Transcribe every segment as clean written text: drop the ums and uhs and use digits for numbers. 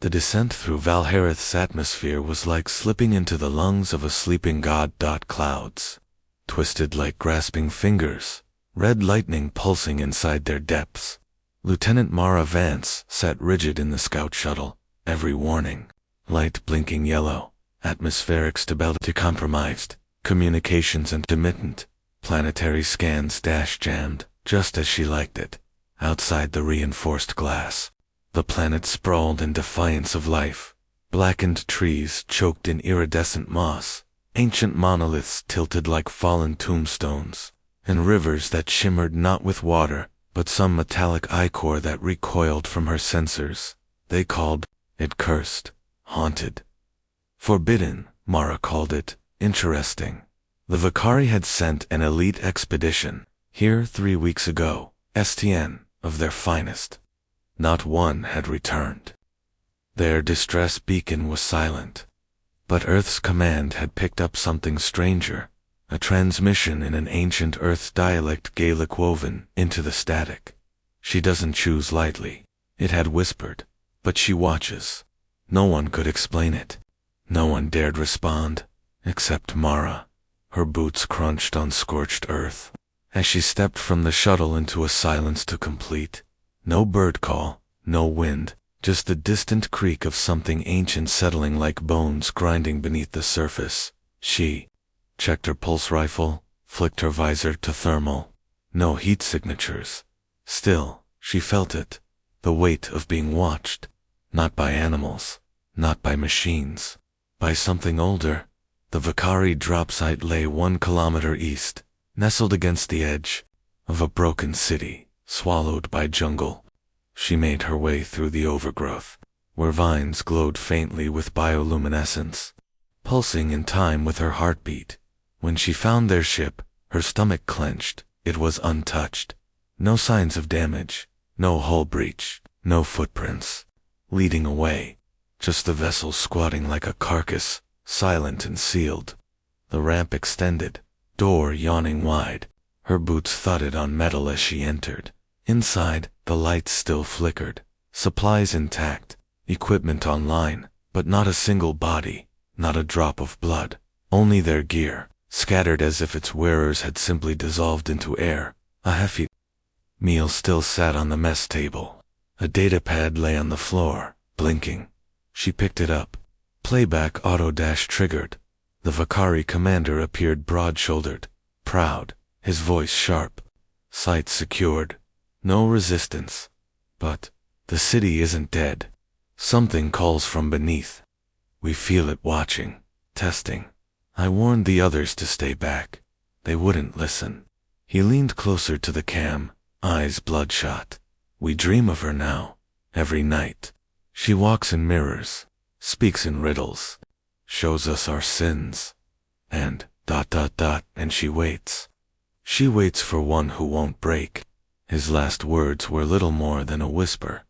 The descent through Valharith's atmosphere was like slipping into the lungs of a sleeping god. Clouds twisted like grasping fingers, red lightning pulsing inside their depths. Lieutenant Mara Vance sat rigid in the scout shuttle, every warning, light blinking yellow, atmospheric stability compromised, communications intermittent, planetary scans jammed, just as she liked it. Outside the reinforced glass, the planet sprawled in defiance of life, blackened trees choked in iridescent moss, ancient monoliths tilted like fallen tombstones, and rivers that shimmered not with water, but some metallic ichor that recoiled from her sensors. They called it cursed, haunted. Forbidden, Mara called it, interesting. The Vakari had sent an elite expedition here 3 weeks ago, STN, of their finest. Not one had returned. Their distress beacon was silent. But Earth's command had picked up something stranger, a transmission in an ancient Earth dialect Gaelic woven into the static. She doesn't choose lightly, it had whispered, but she watches. No one could explain it. No one dared respond, except Mara. Her boots crunched on scorched earth. As she stepped from the shuttle into a silence to complete. No bird call, no wind, just the distant creak of something ancient settling like bones grinding beneath the surface. She checked her pulse rifle, flicked her visor to thermal. No heat signatures. Still, she felt it. The weight of being watched. Not by animals. Not by machines. By something older. The Vakari drop site lay 1 kilometer east, nestled against the edge of a broken city, swallowed by jungle. She made her way through the overgrowth, where vines glowed faintly with bioluminescence, pulsing in time with her heartbeat. When she found their ship, her stomach clenched. It was untouched. No signs of damage, no hull breach, no footprints leading away. Just the vessel squatting like a carcass, silent and sealed. The ramp extended, door yawning wide. Her boots thudded on metal as she entered. Inside, the lights still flickered, supplies intact, equipment online, but not a single body, not a drop of blood, only their gear, scattered as if its wearers had simply dissolved into air. A hefty meal still sat on the mess table. A datapad lay on the floor, blinking. She picked it up. Playback auto-triggered. The Vakari commander appeared broad-shouldered, proud, his voice sharp. Sight secured. No resistance. But the city isn't dead. Something calls from beneath. We feel it watching, testing. I warned the others to stay back. They wouldn't listen. He leaned closer to the cam, eyes bloodshot. We dream of her now, every night. She walks in mirrors, speaks in riddles, shows us our sins. And ... and she waits. She waits for one who won't break. His last words were little more than a whisper.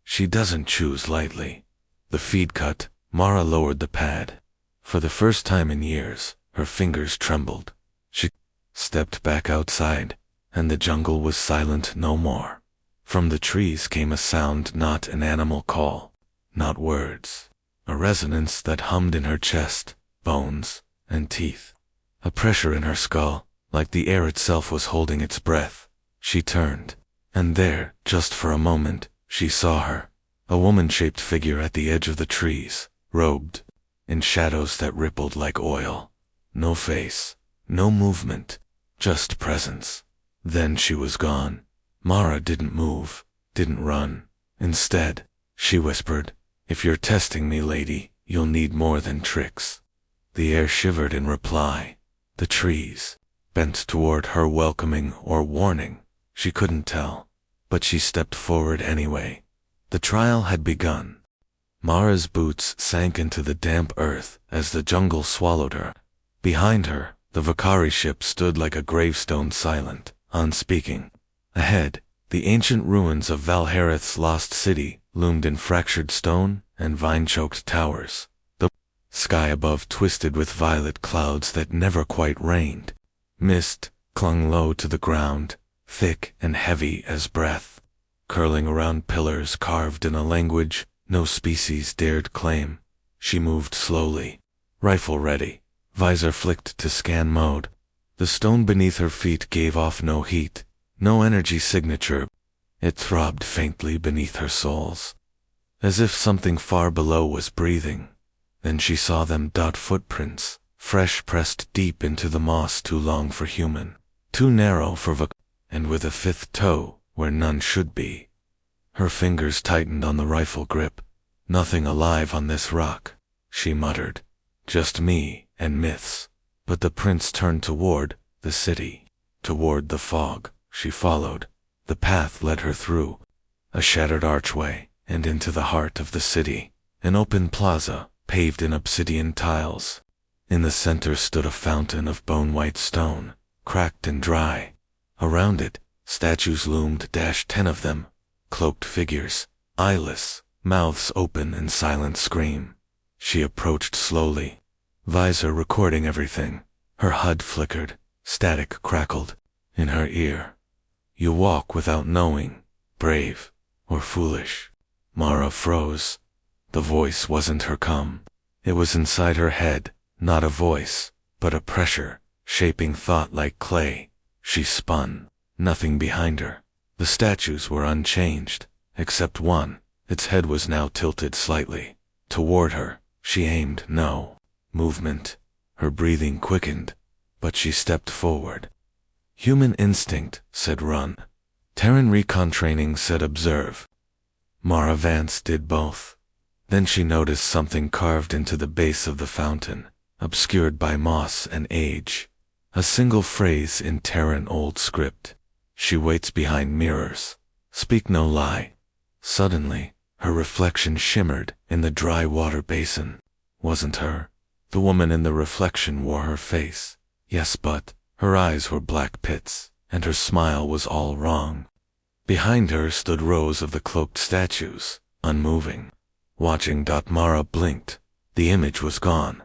She doesn't choose lightly. The feed cut, Mara lowered the pad. For the first time in years, her fingers trembled. She stepped back outside, and the jungle was silent no more. From the trees came a sound, not an animal call, not words. A resonance that hummed in her chest, bones, and teeth. A pressure in her skull, like the air itself was holding its breath. She turned, and there, just for a moment, she saw her. A woman-shaped figure at the edge of the trees, robed in shadows that rippled like oil. No face, no movement, just presence. Then she was gone. Mara didn't move, didn't run. Instead, she whispered, "If you're testing me, lady, you'll need more than tricks." The air shivered in reply. The trees bent toward her, welcoming or warning. She couldn't tell, but she stepped forward anyway. The trial had begun. Mara's boots sank into the damp earth as the jungle swallowed her. Behind her, the Vakari ship stood like a gravestone, silent, unspeaking. Ahead, the ancient ruins of Valharith's lost city loomed in fractured stone and vine-choked towers. The sky above twisted with violet clouds that never quite rained. Mist clung low to the ground, thick and heavy as breath, curling around pillars carved in a language no species dared claim. She moved slowly, rifle ready, visor flicked to scan mode. The stone beneath her feet gave off no heat, no energy signature. It throbbed faintly beneath her soles, as if something far below was breathing. Then she saw them. Footprints, fresh pressed deep into the moss, too long for human, too narrow for and with a fifth toe where none should be. Her fingers tightened on the rifle grip. Nothing alive on this rock, she muttered. Just me and myths. But the prince turned toward the city, toward the fog. She followed. The path led her through a shattered archway and into the heart of the city, an open plaza paved in obsidian tiles. In the center stood a fountain of bone-white stone, cracked and dry. Around it, statues loomed. 10 of them, cloaked figures, eyeless, mouths open in silent scream. She approached slowly, visor recording everything. Her HUD flickered, static crackled in her ear. You walk without knowing, brave or foolish. Mara froze. The voice wasn't her come. It was inside her head, not a voice, but a pressure, shaping thought like clay. She spun, nothing behind her. The statues were unchanged, except one. Its head was now tilted slightly toward her. She aimed. No movement. Her breathing quickened, but she stepped forward. Human instinct said run. Terran recon training said observe. Mara Vance did both. Then she noticed something carved into the base of the fountain, obscured by moss and age. A single phrase in Terran old script. She waits behind mirrors. Speak no lie. Suddenly, her reflection shimmered in the dry water basin. Wasn't her. The woman in the reflection wore her face. Yes, but her eyes were black pits, and her smile was all wrong. Behind her stood rows of the cloaked statues, unmoving. Watching. Mara blinked. The image was gone.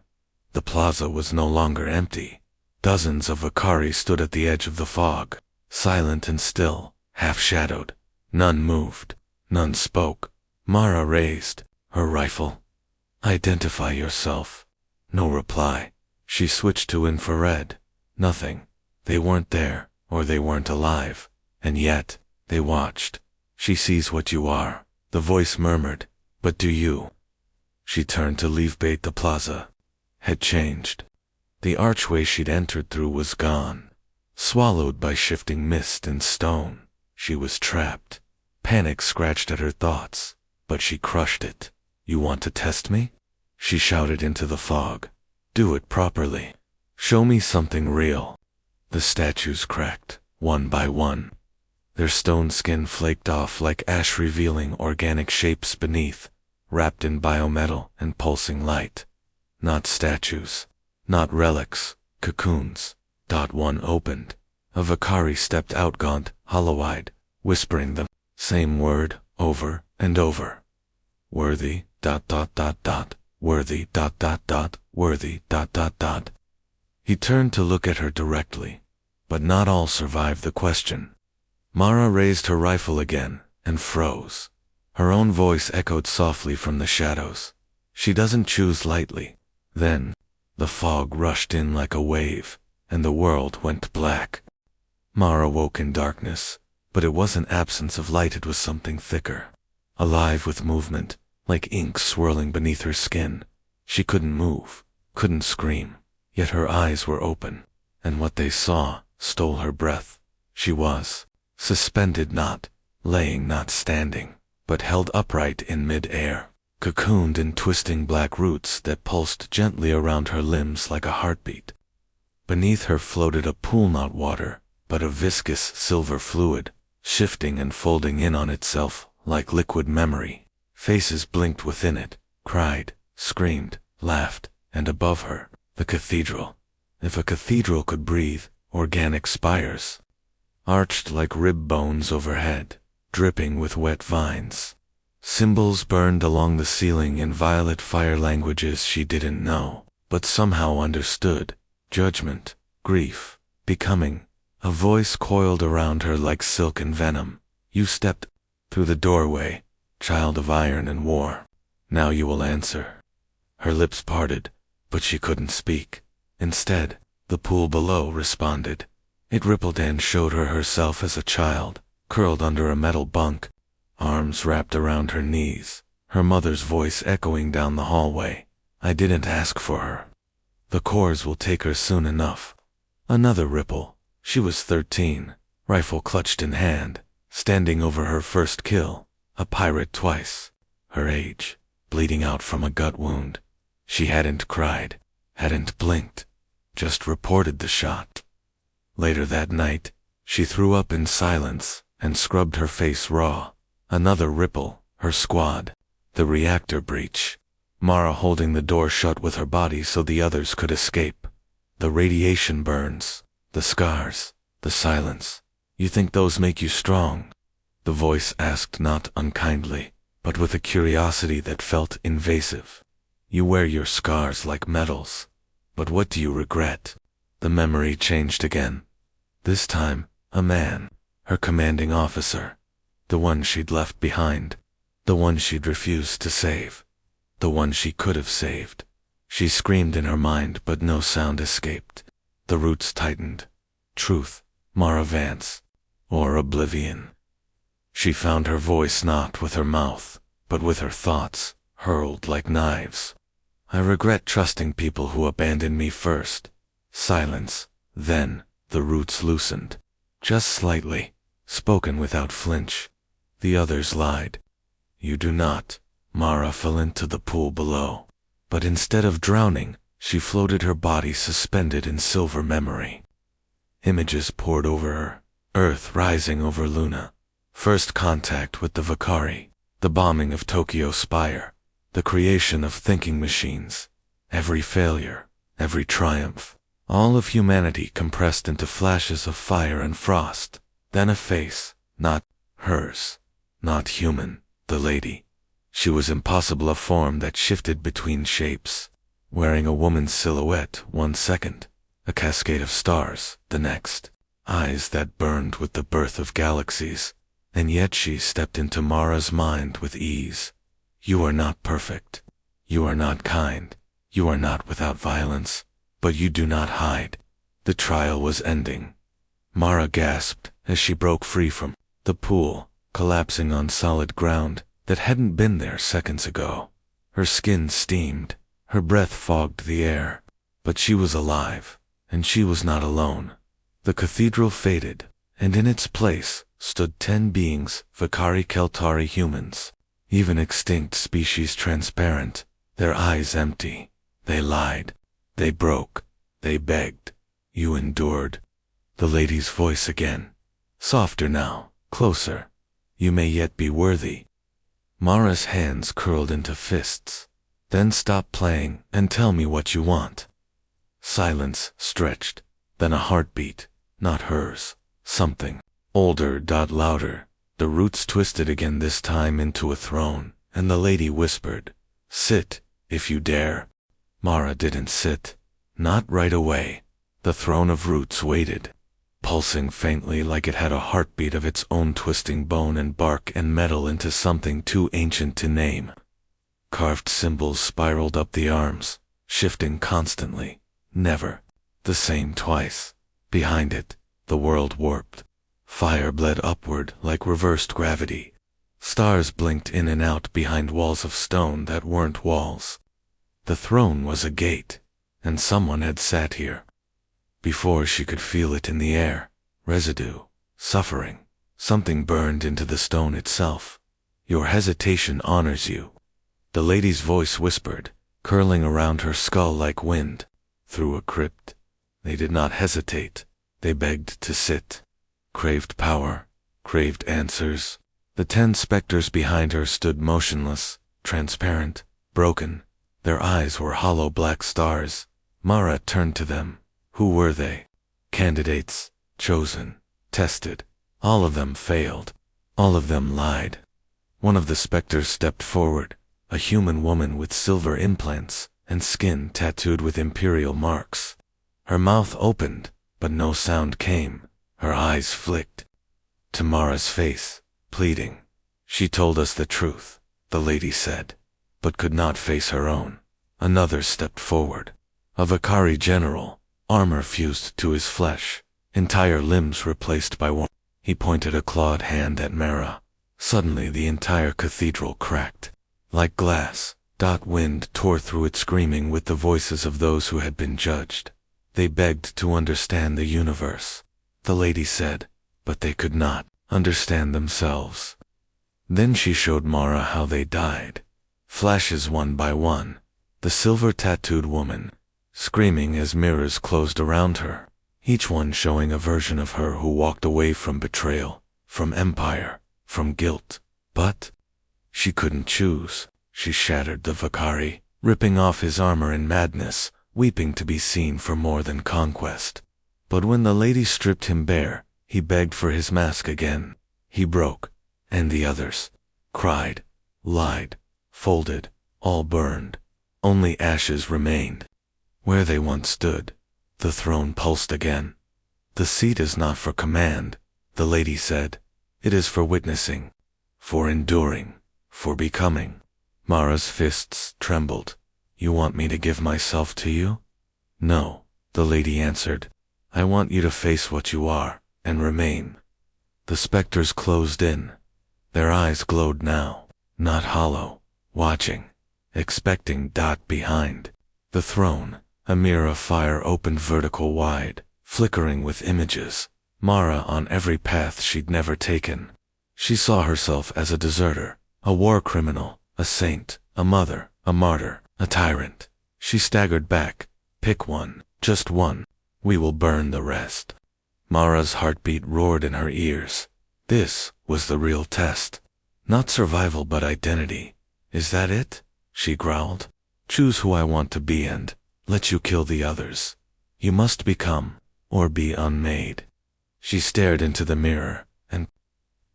The plaza was no longer empty. Dozens of Vakari stood at the edge of the fog, silent and still, half-shadowed. None moved. None spoke. Mara raised her rifle. Identify yourself. No reply. She switched to infrared. Nothing. They weren't there, or they weren't alive. And yet, they watched. She sees what you are, the voice murmured. But do you? She turned to leave. The plaza had changed. The archway she'd entered through was gone. Swallowed by shifting mist and stone, she was trapped. Panic scratched at her thoughts, but she crushed it. You want to test me? She shouted into the fog. Do it properly. Show me something real. The statues cracked, one by one. Their stone skin flaked off like ash, revealing organic shapes beneath, wrapped in biometal and pulsing light. Not statues. Not relics. Cocoons. One opened. A Vakari stepped out, gaunt, hollow-eyed, whispering the same word over and over. Worthy. Worthy. Worthy. He turned to look at her directly, but not all survived the question. Mara raised her rifle again and froze. Her own voice echoed softly from the shadows. She doesn't choose lightly. Then, the fog rushed in like a wave, and the world went black. Mara woke in darkness, but it wasn't absence of light, it was something thicker. Alive with movement, like ink swirling beneath her skin. She couldn't move, couldn't scream, yet her eyes were open, and what they saw stole her breath. She was suspended, not laying, not standing, but held upright in mid-air, cocooned in twisting black roots that pulsed gently around her limbs like a heartbeat. Beneath her floated a pool, not water, but a viscous silver fluid, shifting and folding in on itself like liquid memory. Faces blinked within it, cried, screamed, laughed, and above her, the cathedral. If a cathedral could breathe, organic spires, arched like rib bones overhead, dripping with wet vines. Symbols burned along the ceiling in violet fire, languages she didn't know, but somehow understood. Judgment, grief, becoming. A voice coiled around her like silk and venom. You stepped through the doorway, child of iron and war. Now you will answer." Her lips parted, but she couldn't speak. Instead, the pool below responded. It rippled and showed her herself as a child, curled under a metal bunk, arms wrapped around her knees, her mother's voice echoing down the hallway. "I didn't ask for her. The cores will take her soon enough." Another ripple. She was 13, rifle clutched in hand, standing over her first kill, a pirate twice. Her age, bleeding out from a gut wound. She hadn't cried, hadn't blinked, just reported the shot. Later that night, she threw up in silence and scrubbed her face raw. Another ripple, her squad. The reactor breach. Mara holding the door shut with her body so the others could escape. The radiation burns, the scars, the silence. "You think those make you strong?" The voice asked, not unkindly, but with a curiosity that felt invasive. "You wear your scars like medals. But what do you regret?" The memory changed again. This time, a man, her commanding officer. The one she'd left behind. The one she'd refused to save. The one she could have saved. She screamed in her mind, but no sound escaped. The roots tightened. Truth, Mara Vance, or oblivion. She found her voice not with her mouth, but with her thoughts, hurled like knives. "I regret trusting people who abandoned me first." Silence. Then, the roots loosened. Just slightly, spoken without flinch. The others lied. "You do not." Mara fell into the pool below. But instead of drowning, she floated, her body suspended in silver memory. Images poured over her. Earth rising over Luna. First contact with the Vakari. The bombing of Tokyo Spire. The creation of thinking machines. Every failure. Every triumph. All of humanity compressed into flashes of fire and frost. Then a face. Not hers. Not human. The lady. She was impossible, a form that shifted between shapes. Wearing a woman's silhouette 1 second. A cascade of stars the next. Eyes that burned with the birth of galaxies. And yet she stepped into Mara's mind with ease. "You are not perfect. You are not kind. You are not without violence. But you do not hide." The trial was ending. Mara gasped as she broke free from the pool, collapsing on solid ground that hadn't been there seconds ago. Her skin steamed, her breath fogged the air. But she was alive, and she was not alone. The cathedral faded, and in its place stood 10 beings, Vakari Keltari humans, even extinct species, transparent, their eyes empty. They lied. They broke. They begged. "You endured." The lady's voice again. Softer now, closer. "You may yet be worthy." Mara's hands curled into fists. "Then stop playing and tell me what you want." Silence stretched. Then a heartbeat. Not hers. Something. Older, louder. The roots twisted again, this time into a throne, and the lady whispered, "Sit, if you dare." Mara didn't sit. Not right away. The throne of roots waited, pulsing faintly like it had a heartbeat of its own, twisting bone and bark and metal into something too ancient to name. Carved symbols spiraled up the arms, shifting constantly, never the same twice. Behind it, the world warped. Fire bled upward like reversed gravity. Stars blinked in and out behind walls of stone that weren't walls. The throne was a gate, and someone had sat here. Before she could feel it in the air, residue, suffering, something burned into the stone itself. "Your hesitation honors you," the lady's voice whispered, curling around her skull like wind. Through a crypt. They did not hesitate. They begged to sit. Craved power, craved answers. The 10 specters behind her stood motionless, transparent, broken. Their eyes were hollow black stars. Mara turned to them. Who were they? Candidates, chosen, tested. All of them failed. All of them lied. One of the specters stepped forward, a human woman with silver implants and skin tattooed with imperial marks. Her mouth opened, but no sound came. Her eyes flicked. To Mara's face, pleading. "She told us the truth," the lady said. but could not face her own. Another stepped forward. A Vakari general, armor fused to his flesh, entire limbs replaced by one. He pointed a clawed hand at Mara. Suddenly the entire cathedral cracked. Like glass, wind tore through it, screaming with the voices of those who had been judged. They begged to understand the universe. The lady said, but they could not understand themselves. Then she showed Mara how they died. Flashes one by one. The silver-tattooed woman, screaming as mirrors closed around her, each one showing a version of her who walked away from betrayal, from empire, from guilt. But she couldn't choose. She shattered the Vakari, ripping off his armor in madness, weeping to be seen for more than conquest. But when the lady stripped him bare, he begged for his mask again. He broke, and the others cried, lied, folded, all burned. Only ashes remained. Where they once stood, the throne pulsed again. The seat is not for command, the lady said. It is for witnessing, for enduring, for becoming. Mara's fists trembled. You want me to give myself to you? No, the lady answered. I want you to face what you are, and remain. The specters closed in. Their eyes glowed now, not hollow, watching, expecting. Behind the throne, a mirror of fire opened vertical wide, flickering with images. Mara on every path she'd never taken. She saw herself as a deserter, a war criminal, a saint, a mother, a martyr, a tyrant. She staggered back. Pick one, just one. We will burn the rest. Mara's heartbeat roared in her ears. This was the real test. Not survival but identity. Is that it? She growled. Choose who I want to be and let you kill the others. You must become, or be unmade. She stared into the mirror, and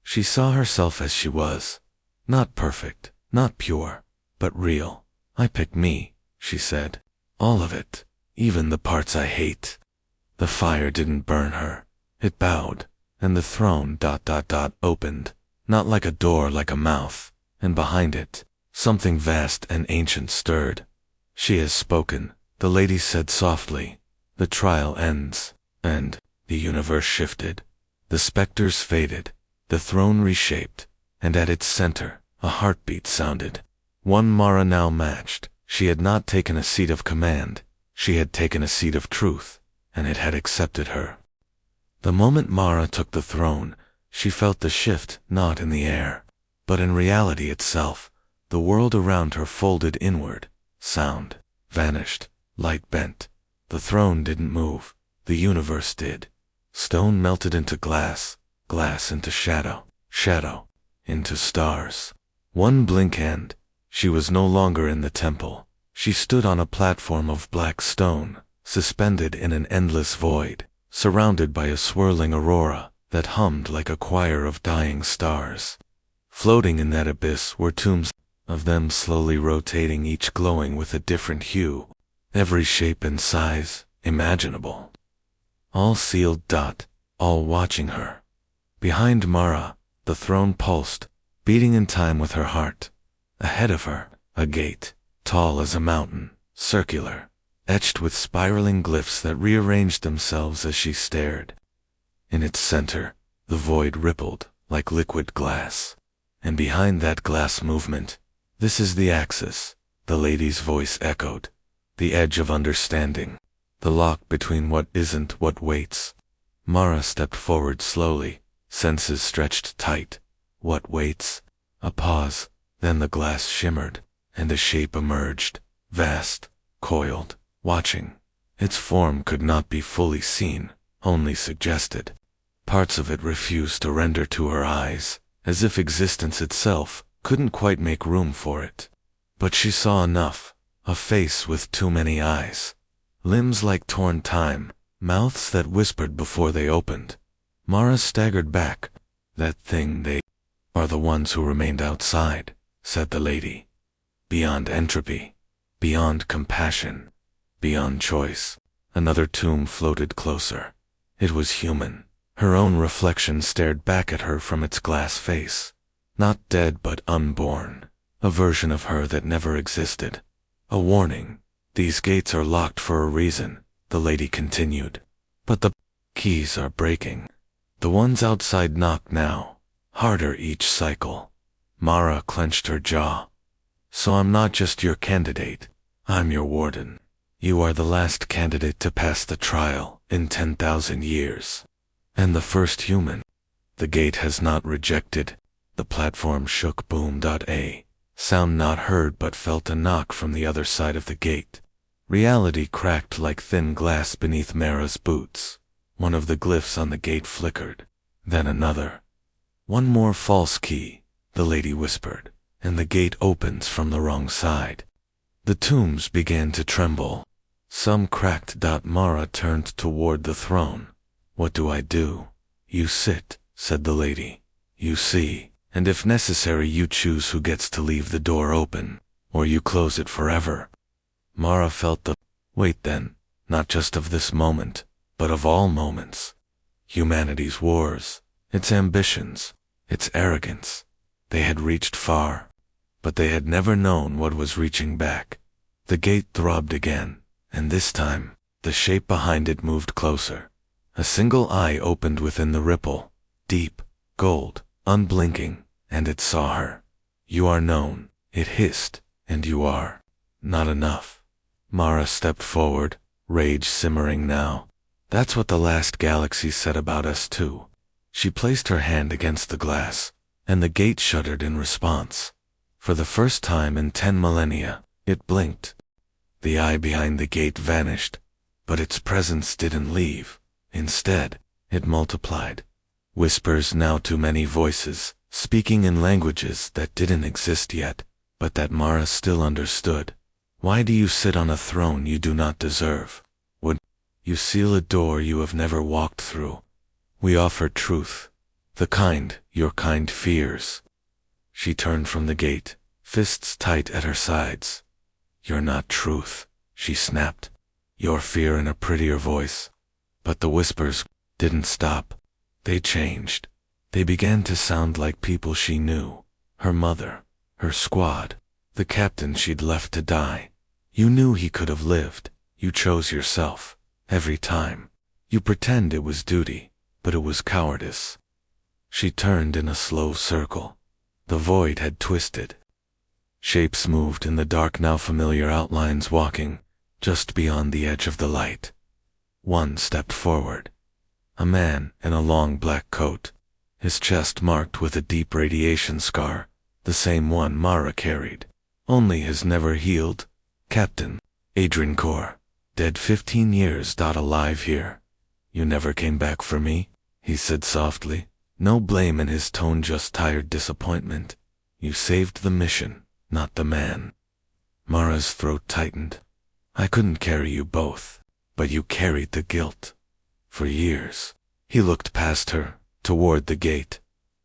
she saw herself as she was. Not perfect, not pure, but real. I pick me, she said. All of it, even the parts I hate. The fire didn't burn her. It bowed, and the throne opened, not like a door, like a mouth, and behind it, something vast and ancient stirred. She has spoken, the lady said softly. The trial ends, and the universe shifted. The specters faded, the throne reshaped, and at its center, a heartbeat sounded. One Mara now matched. She had not taken a seat of command. She had taken a seat of truth, and it had accepted her. The moment Mara took the throne, she felt the shift not in the air, but in reality itself. The world around her folded inward. Sound vanished, light bent. The throne didn't move, the universe did. Stone melted into glass, glass into shadow, shadow into stars. One blink and she was no longer in the temple. She stood on a platform of black stone, suspended in an endless void, surrounded by a swirling aurora that hummed like a choir of dying stars. Floating in that abyss were tombs, of them slowly rotating, each glowing with a different hue, every shape and size imaginable. All sealed. All watching her. Behind Mara, the throne pulsed, beating in time with her heart. Ahead of her, a gate, tall as a mountain, circular, etched with spiraling glyphs that rearranged themselves as she stared. In its center, the void rippled like liquid glass. And behind that glass movement, this is the axis, the lady's voice echoed. The edge of understanding. The lock between what isn't, what waits. Mara stepped forward slowly, senses stretched tight. What waits? A pause, then the glass shimmered, and a shape emerged, vast, coiled, watching. Its form could not be fully seen, only suggested. Parts of it refused to render to her eyes, as if existence itself couldn't quite make room for it. But she saw enough, a face with too many eyes. Limbs like torn time, mouths that whispered before they opened. Mara staggered back. That thing they are the ones who remained outside, said the lady. Beyond entropy, beyond compassion, beyond choice. Another tomb floated closer. It was human. Her own reflection stared back at her from its glass face. Not dead but unborn. A version of her that never existed. A warning. These gates are locked for a reason, the lady continued. But the keys are breaking. The ones outside knock now, harder each cycle. Mara clenched her jaw. So I'm not just your candidate, I'm your warden. You are the last candidate to pass the trial in 10,000 years. And the first human. The gate has not rejected. The platform shook. Boom. Sound not heard but felt a knock from the other side of the gate. Reality cracked like thin glass beneath Mara's boots. One of the glyphs on the gate flickered. Then another. One more false key, the lady whispered, and the gate opens from the wrong side. The tombs began to tremble. Some cracked. Mara turned toward the throne. What do I do? You sit, said the lady. You see. And if necessary you choose who gets to leave the door open, or you close it forever. Mara felt the weight then, not just of this moment, but of all moments. Humanity's wars, its ambitions, its arrogance. They had reached far, but they had never known what was reaching back. The gate throbbed again, and this time, the shape behind it moved closer. A single eye opened within the ripple, deep, gold, unblinking, and it saw her. You are known, it hissed, and you are not enough. Mara stepped forward, rage simmering now. That's what the last galaxy said about us too. She placed her hand against the glass, and the gate shuddered in response. For the first time in 10 millennia, it blinked. The eye behind the gate vanished, but its presence didn't leave. Instead, it multiplied. Whispers, now too many voices, speaking in languages that didn't exist yet, but that Mara still understood. Why do you sit on a throne you do not deserve? Would you seal a door you have never walked through? We offer truth, the kind your kind fears. She turned from the gate, fists tight at her sides. You're not truth, she snapped. Your fear in a prettier voice. But the whispers didn't stop. They changed. They began to sound like people she knew. Her mother, her squad, the captain she'd left to die. You knew he could have lived. You chose yourself. Every time. You pretend it was duty, but it was cowardice. She turned in a slow circle. The void had twisted. Shapes moved in the dark, now familiar outlines walking, just beyond the edge of the light. One stepped forward. A man in a long black coat, his chest marked with a deep radiation scar, the same one Mara carried, only his never healed. Captain Adrian Core, dead 15 years. Alive here. You never came back for me, he said softly, no blame in his tone, just tired disappointment. You saved the mission, not the man. Mara's throat tightened. I couldn't carry you both, but you carried the guilt. For years. He looked past her, toward the gate.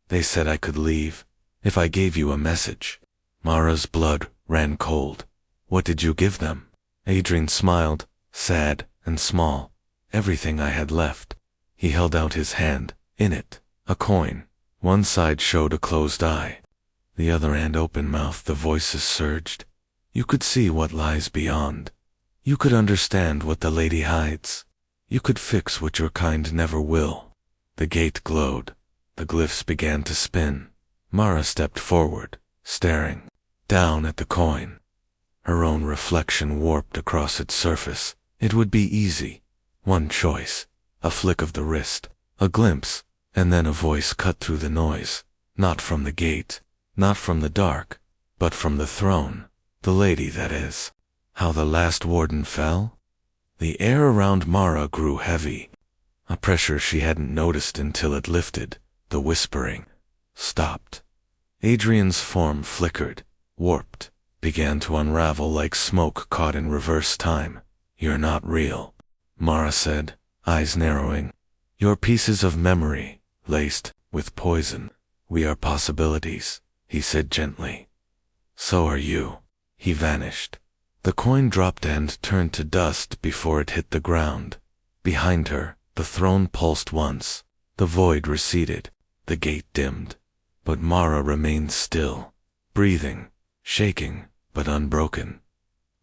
They said I could leave, if I gave you a message. Mara's blood ran cold. What did you give them? Adrian smiled, sad and small. Everything I had left. He held out his hand, in it, a coin. One side showed a closed eye. The other hand open-mouthed. The voices surged. You could see what lies beyond. You could understand what the lady hides. You could fix what your kind never will. The gate glowed. The glyphs began to spin. Mara stepped forward, staring down at the coin. Her own reflection warped across its surface. It would be easy. One choice. A flick of the wrist. A glimpse. And then a voice cut through the noise. Not from the gate. Not from the dark. But from the throne. The lady, that is. How the last warden fell? The air around Mara grew heavy. A pressure she hadn't noticed until it lifted. The whispering stopped. Adrian's form flickered, warped, began to unravel like smoke caught in reverse time. You're not real, Mara said, eyes narrowing. You're pieces of memory, laced with poison. We are possibilities, he said gently. So are you. He vanished. The coin dropped and turned to dust before it hit the ground. Behind her, the throne pulsed once. The void receded. The gate dimmed. But Mara remained still, breathing. shaking, but unbroken.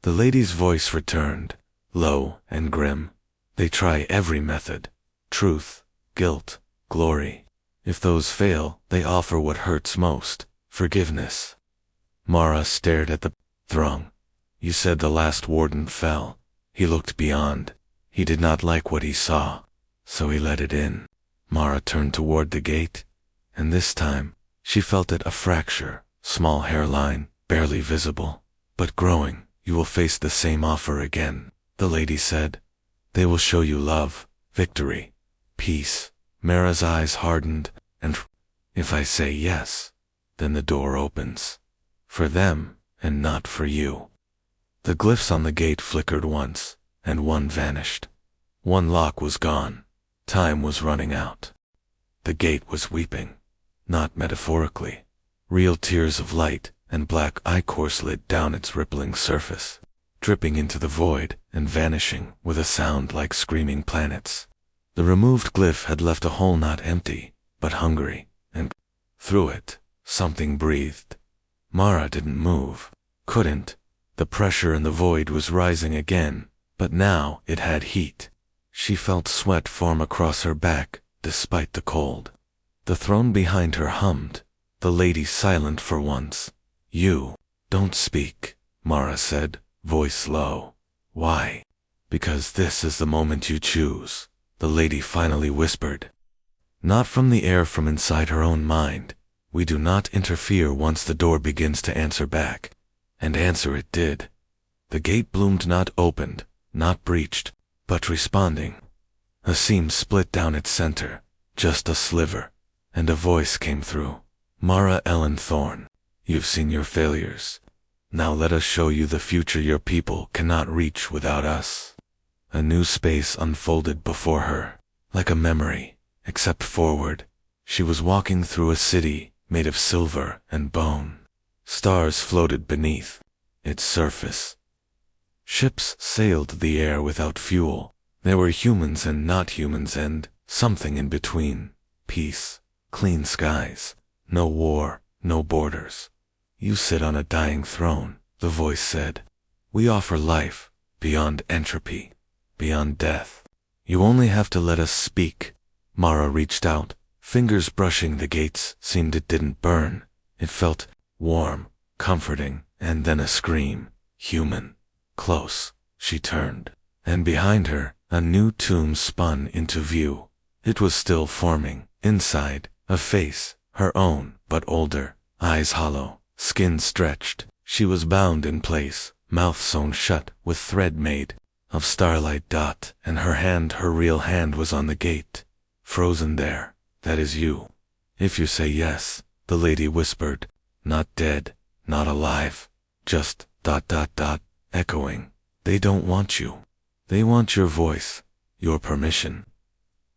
The lady's voice returned, low and grim. They try every method. Truth, guilt, glory. If those fail, they offer what hurts most, forgiveness. Mara stared at the throng. You said the last warden fell. He looked beyond. He did not like what he saw, so he let it in. Mara turned toward the gate, and this time, she felt it a fracture, small hairline, barely visible, but growing. You will face the same offer again, the lady said. They will show you love, victory, peace. Mara's eyes hardened, and if I say yes, then the door opens. For them, and not for you. The glyphs on the gate flickered once, and one vanished. One lock was gone. Time was running out. The gate was weeping, not metaphorically. Real tears of light and black ichor slid down its rippling surface, dripping into the void and vanishing with a sound like screaming planets. The removed glyph had left a hole not empty, but hungry, and through it, something breathed. Mara didn't move, couldn't. The pressure in the void was rising again, but now it had heat. She felt sweat form across her back, despite the cold. The throne behind her hummed, the lady silent for once. You, don't speak, Mara said, voice low. Why? Because this is the moment you choose, the lady finally whispered. Not from the air, from inside her own mind. We do not interfere once the door begins to answer back. And answer it did. The gate bloomed, not opened, not breached, but responding. A seam split down its center, just a sliver, and a voice came through. Mara Ellen Thorne, you've seen your failures. Now let us show you the future your people cannot reach without us. A new space unfolded before her, like a memory, except forward. She was walking through a city made of silver and bone. Stars floated beneath its surface. Ships sailed the air without fuel. There were humans and not humans, and something in between. Peace, clean skies, no war, no borders. You sit on a dying throne, the voice said. We offer life, beyond entropy, beyond death. You only have to let us speak. Mara reached out, fingers brushing the gates. Seemed it didn't burn. It felt warm, comforting, and then a scream. Human. Close. She turned, and behind her, a new tomb spun into view. It was still forming. Inside, a face, her own, but older, eyes hollow, skin stretched. She was bound in place, mouth sewn shut with thread made of starlight dot, and her real hand was on the gate. Frozen there. That is you. If you say yes, the lady whispered. Not dead, not alive, just ... echoing. They don't want you. They want your voice, your permission.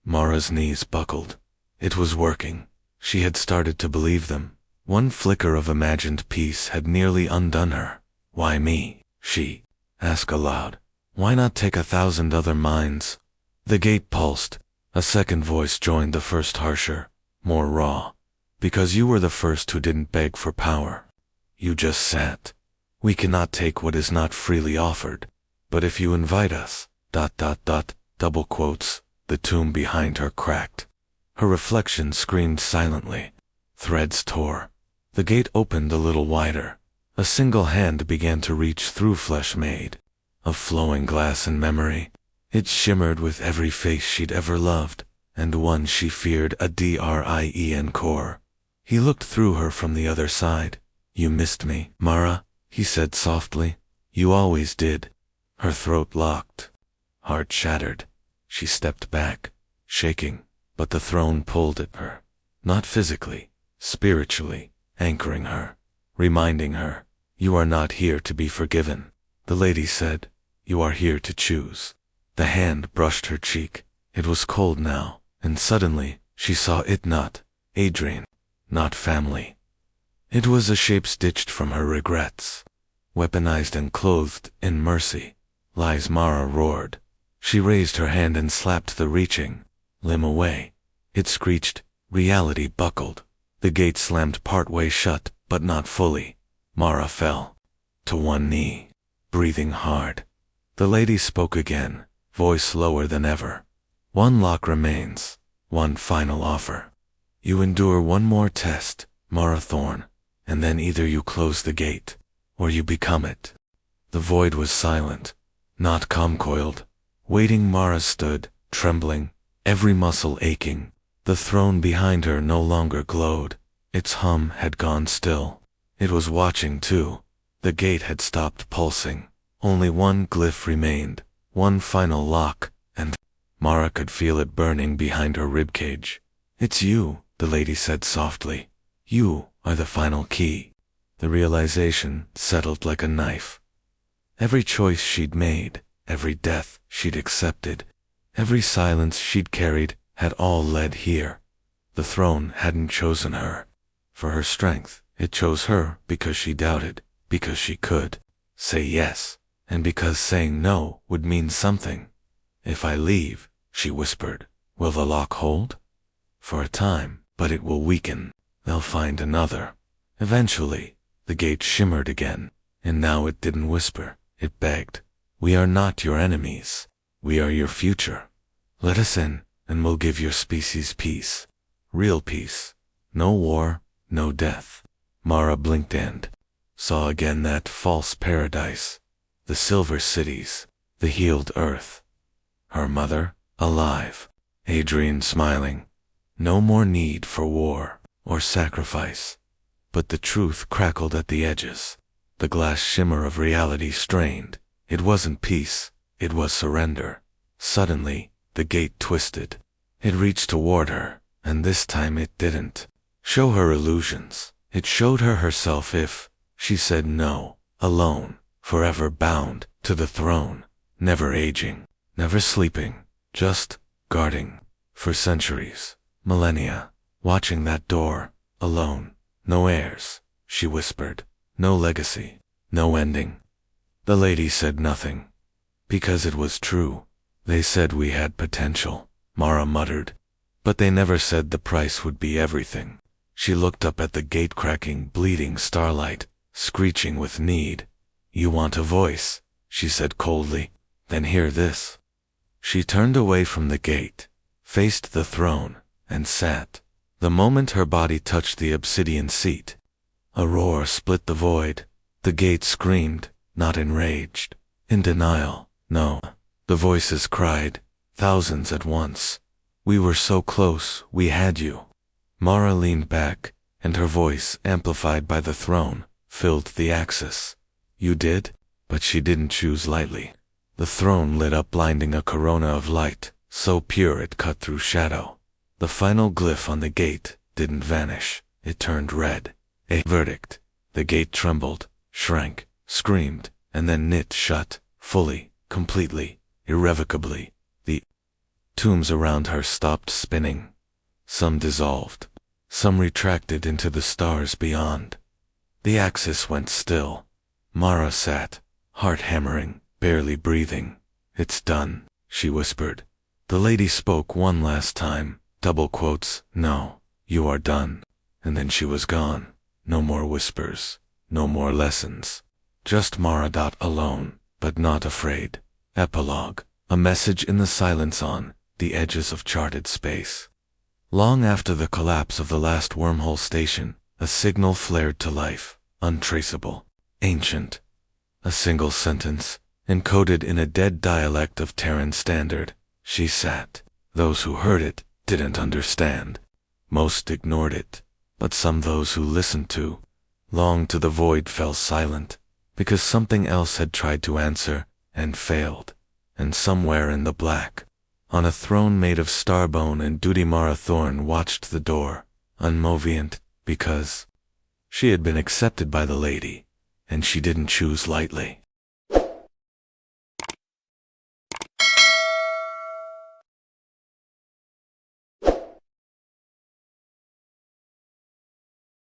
Mara's knees buckled. It was working. She had started to believe them. One flicker of imagined peace had nearly undone her. Why me? She asked aloud. Why not take 1,000 other minds? The gate pulsed. A second voice joined the first, harsher, more raw. Because you were the first who didn't beg for power. You just sat. We cannot take what is not freely offered. But if you invite us, ... double quotes, the tomb behind her cracked. Her reflection screamed silently. Threads tore. The gate opened a little wider. A single hand began to reach through flesh made of flowing glass and memory. It shimmered with every face she'd ever loved, and one she feared, a Drien core. He looked through her from the other side. You missed me, Mara, he said softly. You always did. Her throat locked. Heart shattered. She stepped back, shaking, but the throne pulled at her. Not physically, spiritually, anchoring her, reminding her, you are not here to be forgiven. The lady said, you are here to choose. The hand brushed her cheek. It was cold now, and suddenly, she saw it not Adrian, not family. It was a shape stitched from her regrets. Weaponized and clothed in mercy. Lies, Mara roared. She raised her hand and slapped the reaching limb away. It screeched. Reality buckled. The gate slammed partway shut, but not fully. Mara fell to one knee, breathing hard. The lady spoke again, voice lower than ever. One lock remains, one final offer. You endure one more test, Mara Thorne, and then either you close the gate, or you become it. The void was silent, not calm-coiled. Waiting, Mara stood, trembling, every muscle aching. The throne behind her no longer glowed. Its hum had gone still. It was watching too. The gate had stopped pulsing. Only one glyph remained, one final lock, and Mara could feel it burning behind her ribcage. It's you, the lady said softly. You are the final key. The realization settled like a knife. Every choice she'd made, every death she'd accepted, every silence she'd carried had all led here. The throne hadn't chosen her for her strength. It chose her because she doubted, because she could say yes, and because saying no would mean something. If I leave, she whispered, will the lock hold? For a time, but it will weaken. They'll find another. Eventually, the gate shimmered again, and now it didn't whisper, it begged. We are not your enemies. We are your future. Let us in, and we'll give your species peace. Real peace. No war, no death. Mara blinked and saw again that false paradise. The silver cities, the healed earth. Her mother, alive. Adrian smiling. No more need for war or sacrifice. But the truth crackled at the edges. The glass shimmer of reality strained. It wasn't peace, it was surrender. Suddenly, the gate twisted. It reached toward her, and this time it didn't show her illusions. It showed her herself if she said no, alone, forever bound to the throne, never aging, never sleeping, just guarding. For centuries, millennia, watching that door, alone. No heirs, she whispered. No legacy, no ending. The lady said nothing. Because it was true. They said we had potential, Mara muttered. But they never said the price would be everything. She looked up at the gate-cracking, bleeding starlight, screeching with need. You want a voice, she said coldly. Then hear this. She turned away from the gate, faced the throne, and sat. The moment her body touched the obsidian seat, a roar split the void. The gate screamed, not enraged, in denial, no. The voices cried, thousands at once. We were so close, we had you. Mara leaned back, and her voice, amplified by the throne, filled the axis. You did? But she didn't choose lightly. The throne lit up, blinding, a corona of light, so pure it cut through shadow. The final glyph on the gate didn't vanish, it turned red. A verdict. The gate trembled, shrank, screamed, and then knit shut, fully, completely, irrevocably. The tombs around her stopped spinning. Some dissolved, some retracted into the stars beyond. The axis went still. Mara sat, heart hammering, barely breathing. It's done, she whispered. The lady spoke one last time, double quotes, no, you are done. And then she was gone. No more whispers, no more lessons. Just Mara. Alone, but not afraid. Epilogue. A message in the silence on the edges of charted space. Long after the collapse of the last wormhole station, a signal flared to life, untraceable, ancient. A single sentence, encoded in a dead dialect of Terran Standard. She sat. Those who heard it didn't understand. Most ignored it, but some, those who listened to, longed to. The void fell silent, because something else had tried to answer, and failed. And somewhere in the black, on a throne made of starbone and duty, Mara Thorne watched the door, unmovient, because she had been accepted by the lady, and she didn't choose lightly.